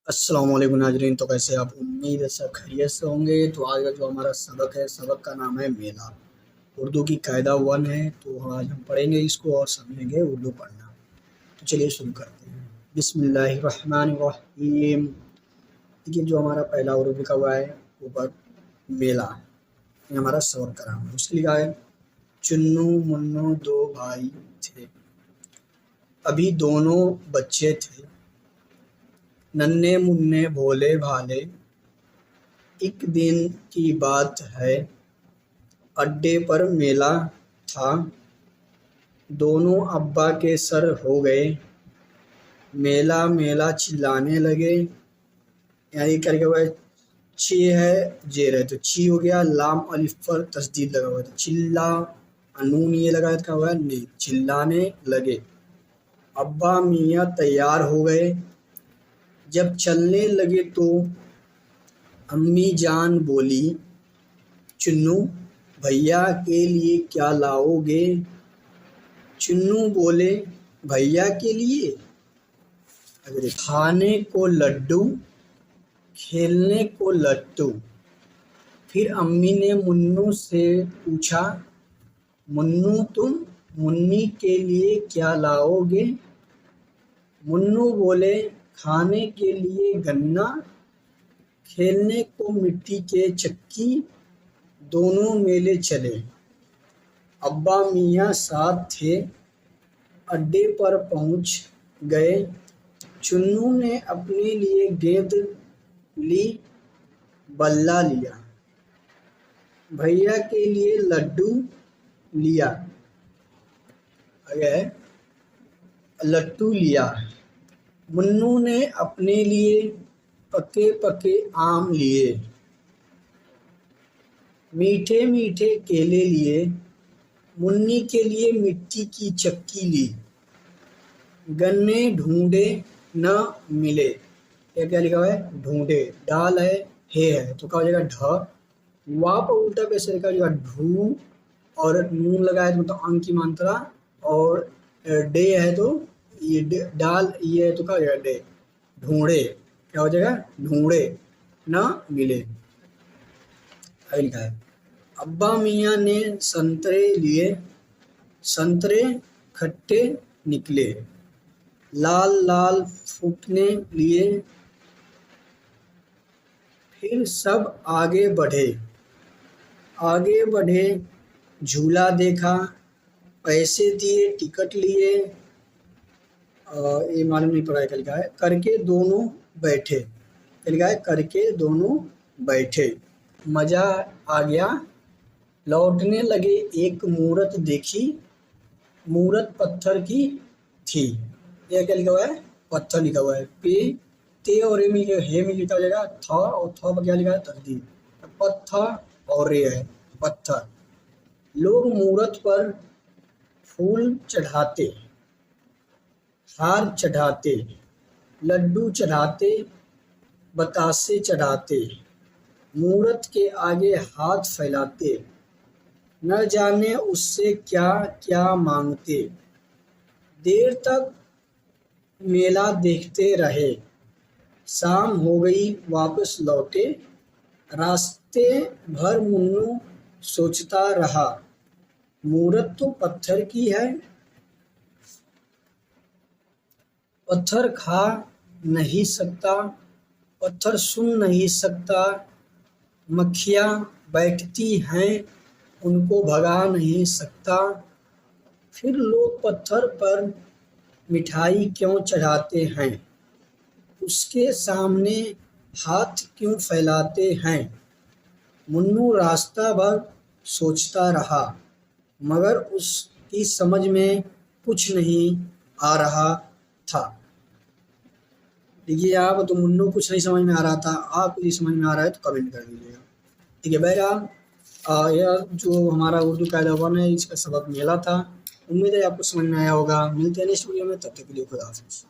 अस्सलाम वालेकुम नाजरीन। तो कैसे आप? उम्मीद है सब खैरियत से होंगे। तो आज का जो हमारा सबक है, सबक का नाम है मेला। उर्दू की कायदा 1 है। तो आज हम पढ़ेंगे इसको और समझेंगे उर्दू पढ़ना। तो चलिए शुरू करते हैं। बिस्मिल्लाहिर्रहमानिर्रहीम। देखिए जो हमारा पहला उर्दू लिखा हुआ है ऊपर, मेला। ये हमारा सबक का नाम है। उसके लिखा है चुन्नू मुन्नू दो भाई थे, अभी दोनों बच्चे थे, नन्हे मुन्ने भोले भाले। एक दिन की बात है, अड्डे पर मेला था, दोनों अब्बा के सर हो गए, मेला मेला चिल्लाने लगे। यानी करके हुआ है ची है जेर है, तो ची हो गया, लाम अलिफ पर तस्दीद लगा हुआ है, तो चिल्ला, नून ये लगा हुआ है नहीं, चिल्लाने लगे। अब्बा मियाँ तैयार हो गए, जब चलने लगे तो अम्मी जान बोली, चुन्नू भैया के लिए क्या लाओगे? चुन्नू बोले, भैया के लिए अगर खाने को लड्डू, खेलने को लट्टू। फिर अम्मी ने मुन्नू से पूछा, मुन्नू तुम मुन्नी के लिए क्या लाओगे? मुन्नू बोले, खाने के लिए गन्ना, खेलने को मिट्टी के चक्की। दोनों मेले चले, अब्बा मियाँ साथ थे, अड्डे पर पहुँच गए। चुन्नू ने अपने लिए गेंद ली, बल्ला लिया, भैया के लिए लड्डू लिया, अगर लट्टू लिया। मुन्नू ने अपने लिए पके पके आम लिए, मीठे मीठे केले लिए, मुन्नी के लिए मिट्टी की चक्की ली। गन्ने ढूंढे न मिले। ये क्या लिखा हुआ है? ढूंढे, डाल है, हे है, तो क्या हो जाएगा ढ। वहाँ पर उल्टा कैसे लिखा जाएगा ढू, और नून लगाए तो मतलब अंक की मात्रा, और डे है तो ये डाल ये है तो क्या हो जाएगा डे। ढूंढे, क्या हो जाएगा ढूंढे न मिले। आगे लिखा है अब्बा मियाँ ने संतरे लिए, संतरे खट्टे निकले, लाल लाल फूटने लिए। फिर सब आगे बढ़े, आगे बढ़े, झूला देखा, पैसे दिए, टिकट लिए। ये मालूम नहीं पड़ा है, क्या लिखा है करके दोनों बैठे, क्या लिखा है करके दोनों बैठे। मज़ा आ गया, लौटने लगे, एक मूरत देखी, मूरत पत्थर की थी। यह क्या लिखा हुआ है? पत्थर लिखा हुआ है। पे ते और हे मिल लिखा हो जाएगा था, और था पर क्या लिखा है तकदीर, पत्थर और रे है पत्थर। लोग मूरत पर फूल चढ़ाते, हार चढ़ाते, लड्डू चढ़ाते, बतासे चढ़ाते, मूरत के आगे हाथ फैलाते, न जाने उससे क्या क्या मांगते। देर तक मेला देखते रहे, शाम हो गई, वापस लौटे। रास्ते भर मुन्नू सोचता रहा, मूरत तो पत्थर की है, पत्थर खा नहीं सकता, पत्थर सुन नहीं सकता, मक्खियाँ बैठती हैं उनको भगा नहीं सकता। फिर लोग पत्थर पर मिठाई क्यों चढ़ाते हैं, उसके सामने हाथ क्यों फैलाते हैं। मुन्नू रास्ता भर सोचता रहा, मगर उसकी समझ में कुछ नहीं आ रहा था। देखिए आप, तो मुन्नू कुछ नहीं समझ में आ रहा था, आपको ये समझ में आ रहा है तो कमेंट कर दीजिएगा। ठीक है बहरहाल, यह जो हमारा उर्दू कायदा 1 है, इसका सबक मेला था। उम्मीद है आपको समझ में आया होगा। मिलते हैं नेक्स्ट वीडियो में, तब तक के लिए खुदा हाफिज़।